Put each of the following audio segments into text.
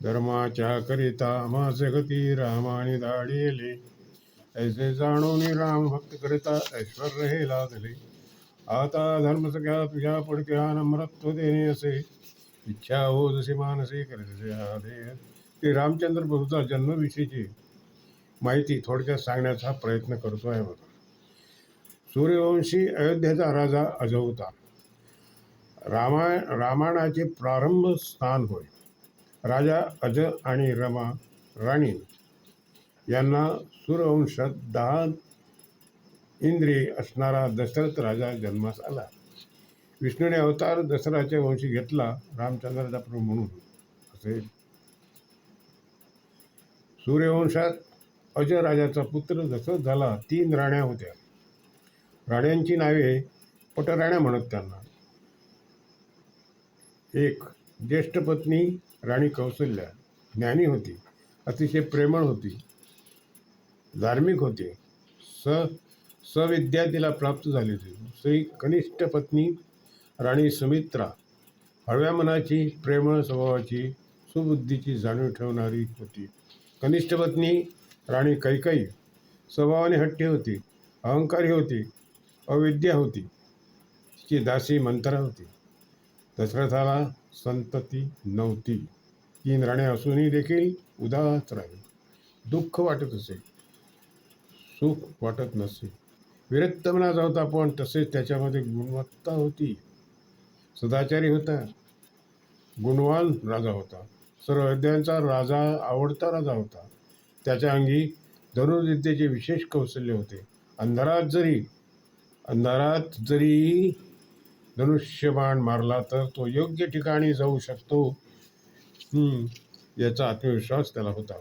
धर्माच्या करिता आम्हास गती रामाने धाडिले. ऐसे जाणून राम भक्त करिता ऐश्वर हे लादले. आता धर्म सगळ्या तुझ्या पडत्या नम्रत्व देणे असे. इच्छा हो जसे मानसे करीत आदेश. ते रामचंद्र प्रभूचा जन्मविषयीची माहिती थोडक्यात सांगण्याचा प्रयत्न करतो आहे बघा. सूर्यवंशी अयोध्येचा राजा अज होता. रामायणाचे प्रारंभ स्थान होय. राजा अज आणि रमा राणी यांना सूर्यवंशात 10 इंद्रिय असणारा दशरथ राजा जन्मास आला. विष्णूने अवतार दशरथाच्या वंशी घेतला रामचंद्राचा प्रभू म्हणून असे. सूर्यवंशात अज राजाचा पुत्र दशरथ झाला. 3 राण्या होत्या. राण्यांची नावे पटराण्या म्हणत त्यांना. एक ज्येष्ठ पत्नी राणी कौसल्या ज्ञानी होती, अतिशय प्रेमळ होती, धार्मिक होते, सविद्या तिला प्राप्त झाली होती. दुसरी कनिष्ठ पत्नी राणी सुमित्रा हळव्या मनाची, प्रेमळ स्वभावाची, सुबुद्धीची जाणीव ठेवणारी होती. कनिष्ठ पत्नी राणी कैकेयी स्वभावाने हट्टी होती, अहंकारी होती, अविद्या होती. तिची दासी मंथरा होती. दशरथाला संतती नव्हती. 3 राण्या असूनही देखील उदास राहिले. दुःख वाटत असे, सुख वाटत नसे. विरक्त मनाचा होता, पण तसेच त्याच्यामध्ये गुणवत्ता होती. सदाचारी होता, गुणवान राजा होता. सर्व अयोध्यांचा राजा आवडता राजा होता. त्याच्या अंगी धनुर्विद्येचे विशेष कौशल्य होते. अंधारात जरी धनुष्यबाण मारला तर तो योग्य ठिकाणी जाऊ शकतो, याचा आत्मविश्वास त्याला होता.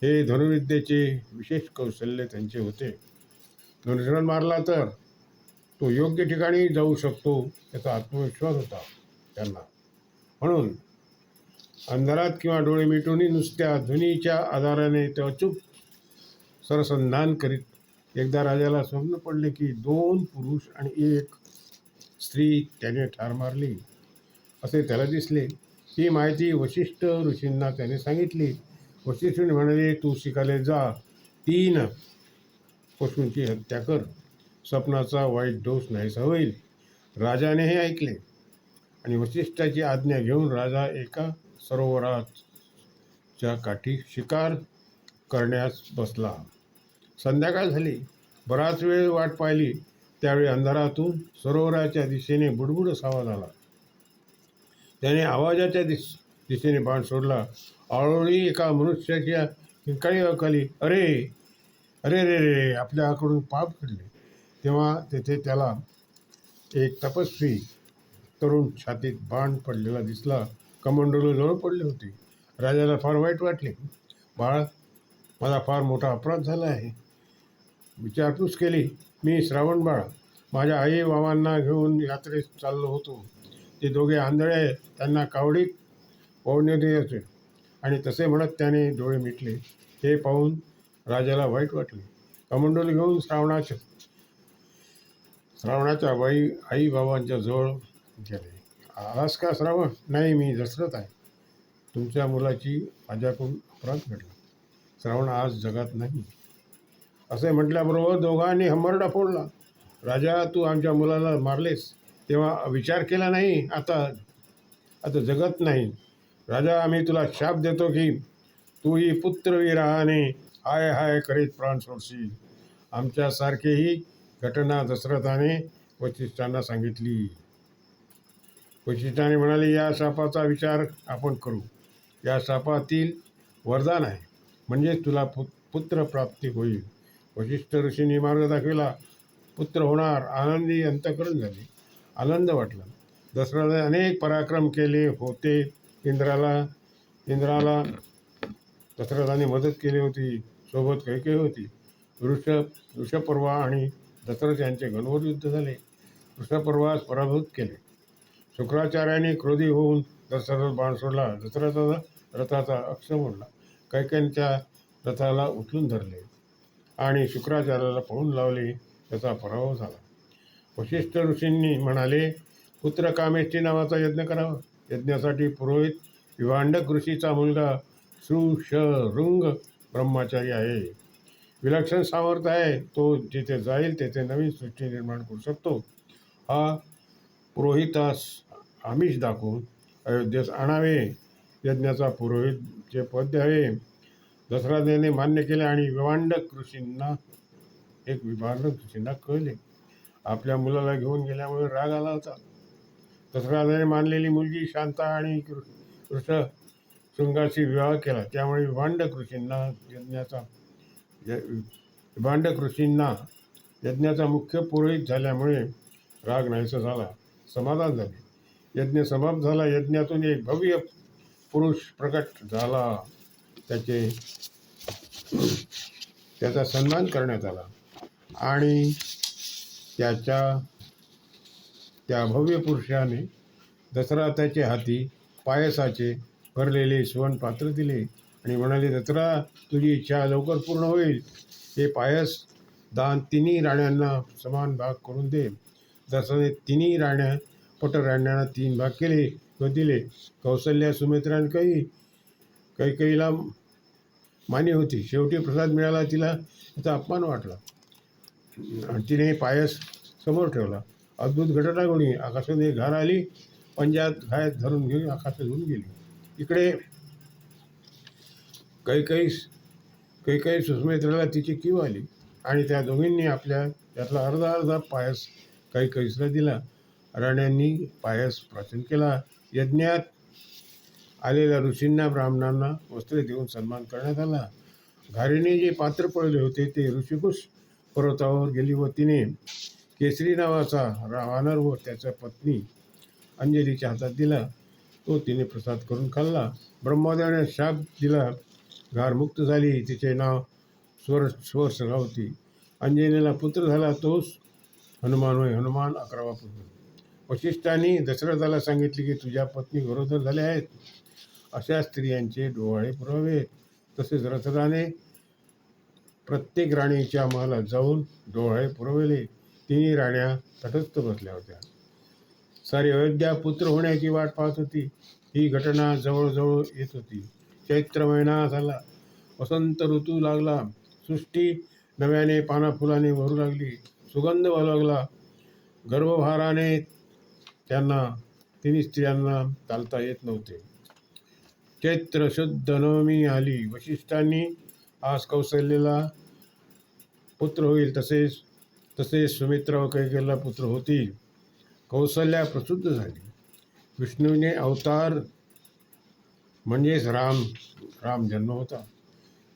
हे धनुर्विद्येचे विशेष कौशल्य त्यांचे होते. धनुष्यबाण मारला तर तो योग्य ठिकाणी जाऊ शकतो, याचा आत्मविश्वास होता त्यांना. म्हणून अंधारात किंवा डोळे मिटून नुसत्या ध्वनीच्या आधाराने ते अचूक सरसंधान करीत एकदा राजाला स्वप्न पडले की 2 पुरुष आणि 1 स्त्री त्याने ठार मारली असे त्याला दिसले. ही माहिती वशिष्ठ ऋषींना त्याने सांगितली. वशिष्ठ म्हणाले, तू शिकायला जा, 3 पशूंची हत्या कर, स्वप्नाचा वाईट दोष नाहीसा होईल. राजाने हे ऐकले आणि वशिष्ठाची आज्ञा घेऊन राजा एका सरोवराच्या काठी शिकार करण्यास बसला. संध्याकाळ झाली. बराच वेळ वाट पाहिली. त्यावेळी अंधारातून सरोवराच्या दिशेने बुडबुड आवाज आला. त्याने आवाजाच्या दिशेने बाण सोडला. आवळी एका मनुष्याच्या किंकाळी ऐकली, अरे अरे रे रे, आपल्याकडून पाप घडले. तेव्हा तेथे त्याला एक तपस्वी तरुण छातीत बाण पडलेला दिसला. कमंडलू जवळ पडले होते. राजाला फार वाईट वाटले. बाळ, माझा फार मोठा अपराध झाला आहे. विचारपूस केली. मी श्रावण बाळ माझ्या आई बाबांना घेऊन यात्रेत चाललो होतो. ते दोघे आंधळे आहेत. त्यांना कावडीत ओढण्यात यायचे आणि तसे म्हणत त्याने डोळे मिटले. हे पाहून राजाला वाईट वाटले. कमंडलू घेऊन श्रावणाच्या आई बाबांच्या जवळ गेले. आलास का श्रावण? नाही, मी दशरथ आहे. तुमच्या मुलाची माझ्याकडून अपराध घडला. श्रावण आज जगात नाही असे म्हटल्याबरोबर दोघांनी हंबरडा फोडला. राजा, तू आमच्या मुलाला मारलेस तेव्हा विचार केला नाही, आता जगत नाही. राजा, आम्ही तुला शाप देतो की तूही पुत्रविरहाने हाय हाय करीत प्राण सोडशील. आमच्यासारखीही घटना दशरथाने वशिष्ठांना सांगितली. वशिष्ठाने म्हणाले, या शापाचा विचार आपण करू. या शापातील वरदान आहे, म्हणजे तुला पुत्रप्राप्ती होईल. वशिष्ठ ऋषींनी मार्ग दाखविला. पुत्र होणार. आनंदी अंतःकरण झाले. आनंद वाटला. दशरथाने अनेक पराक्रम केले होते. इंद्राला दशरथाने मदत केली होती. सोबत कैकेयी होती. वृषपर्वा आणि दशरथ यांचे घनघोर युद्ध झाले. वृषपर्वास पराभूत केले. शुक्राचार्याने क्रोधी होऊन दशरथ बाण सोडला. दशरथाचा रथाचा अक्ष मोडला. कैकेयीच्या रथाला उचलून धरले आणि शुक्राचार्याला पळून लावले. त्याचा पराभव झाला. वशिष्ठ ऋषींनी म्हणाले, पुत्रकामेष्टी नावाचा यज्ञ करावा. यज्ञासाठी पुरोहित विभांडक ऋषीचा मुलगा शृंग ब्रह्मचारी आहे. विलक्षण सामर्थ्य आहे. तो जिथे जाईल तेथे नवीन सृष्टी निर्माण करू शकतो. हा पुरोहितास आमिष दाखवून अयोध्येस आणावे. यज्ञाचा पुरोहितचे पद द्यावे. दशरथाने मान्य केले आणि विभांडक ऋषींना कळले. आपल्या मुलाला घेऊन गेल्यामुळे राग आला होता. दशरथाने मानलेली मुलगी शांता आणि शृंगाशी विवाह केला. त्यामुळे विभांडक ऋषींना यज्ञाचा मुख्य पुरोहित झाल्यामुळे राग नाहीसा झाला. समाधान झाले. यज्ञ समाप्त झाला. यज्ञातून एक भव्य पुरुष प्रकट झाला. त्याचा सन्मान करण्यात आला आणि त्या भव्य पुरुषाने दशरथाच्या हाती पायसाचे भरलेले सुवर्णपात्र दिले आणि म्हणाले, दशरथ, तुझी इच्छा लवकर पूर्ण होईल. हे पायस दान तिन्ही राण्यांना समान भाग करून दे. दशरथाने तिन्ही पटराण्यांना 3 भाग केले व दिले. कौसल्या, सुमित्रा आणि कैकेयीला मान्य होती. शेवटी प्रसाद मिळाला. तिला त्याचा अपमान वाटला आणि तिने पायस समोर ठेवला. अद्भुत घटना घडली. आकाशात एक घार आली. पंजात घाय धरून घेऊन आकाशात उडून गेली. इकडे कैकेयी सुमित्रेला तिची कीव आली आणि त्या दोघींनी त्यातला अर्धा पायस कैकेयीला दिला. राण्यांनी पायस प्राशन केला. यज्ञात आलेल्या ऋषींना, ब्राह्मणांना वस्त्रे देऊन सन्मान करण्यात आला. घारीने जे पात्र पडले होते ते ऋषिकुश पर्वतावर गेली व तिने केसरी नावाचा वानर व त्याच्या पत्नी अंजलीच्या हातात दिला. तो तिने प्रसाद करून खाल्ला. ब्रह्मदेवाने शाप दिला. घार मुक्त झाली. तिचे नाव स्वरसला होती. अंजलीला पुत्र झाला. तोच हनुमान होय. हनुमान 11वा पुत्र. वशिष्ठांनी दशरथाला सांगितले की तुझ्या पत्नी गरोदर झाल्या आहेत. अशा स्त्रियांचे डोहाळे पुरावेत. तसेच दशरथाने प्रत्येक राणीच्या महालात जाऊन डोहाळे पुरवले. तिन्ही राण्या तटस्थ बसल्या होत्या. सारी अयोध्या पुत्र होण्याची वाट पाहत होती. ही घटना जवळजवळ येत होती. चैत्र महिना झाला. वसंत ऋतू लागला. सृष्टी नव्याने पानाफुलाने भरू लागली. सुगंध वाहू लागला. गर्भभाराने तिन्ही स्त्रियांना चालता येत नव्हते. चैत्र शुद्ध नवमी आली. वशिष्ठांनी आज कौसल्याला पुत्र होईल, तसेच सुमित्रा व कैकेयीला पुत्र होतील. कौसल्या प्रसूत झाली. विष्णूने अवतार म्हणजेच राम जन्म होता.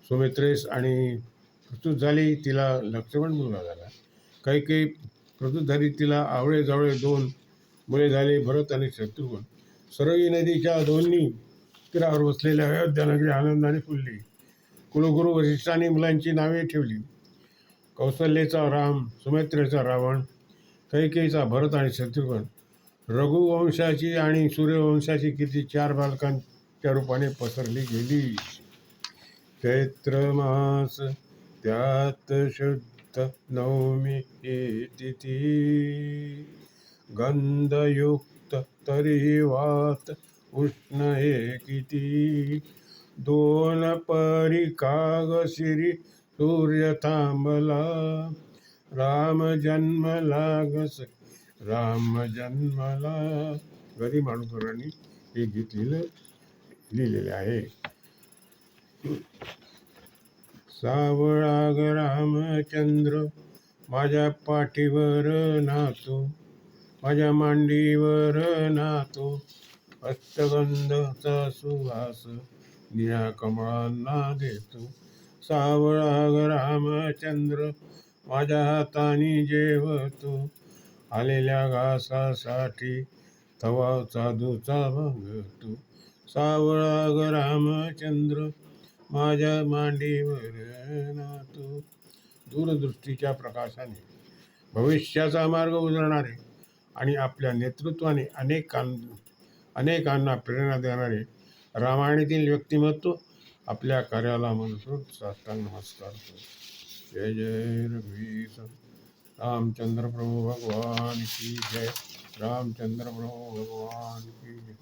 सुमित्रेस आणि प्रसूत झाली. तिला लक्ष्मण मुलगा झाला. कैकेयी प्रसूत झाली. तिला आवळे जावळे 2 मुले झाले, भरत आणि शत्रुघ्न. सरयू नदीच्या दोन्ही तीरावर बसलेल्या अयोध्या नगरी आनंदाने फुलली. कुलगुरू वशिष्ठांनी मुलांची नावे ठेवली. कौसल्याचा राम, सुमित्रेचा रावण, कैकेयीचा भरत आणि शत्रुघ्न. रघुवंशाची आणि सूर्यवंशाची कीर्ती 4 बालकांच्या रूपाने पसरली गेली. चैत्र मास त्यात शुद्ध नवमी ही तिथी. गंधयुक्त तरी वात उष्ण हे किती. 2 परी काग शिरी सूर्य थांबला. राम जन्मला. गरी माणूकरांनी हे गीत लिहिलेले आहे. सावळा ग रामचंद्र माझ्या पाठीवर नाचो, माझ्या मांडीवर नाचो. अष्टगंधचा सुवास निळ्या कमळांना देतो. सावळा ग रामचंद्र माझ्या हाताने जेवतो. आलेल्या घासासाठी तवा साधूचा मागतो. सावळा ग रामचंद्र माझ्या मांडीवर नाचतो. दूरदृष्टीच्या प्रकाशाने भविष्याचा मार्ग उजळणारे आणि आपल्या नेतृत्वाने अनेकांना प्रेरणा देणारे रामायणातील व्यक्तिमत्व आपल्या कार्याला मनस्फूर्त साष्टांग नमस्कार करतो. जय जय रघुवीर रामचंद्र प्रभु भगवान की जय. रामचंद्र प्रभु भगवान की जय.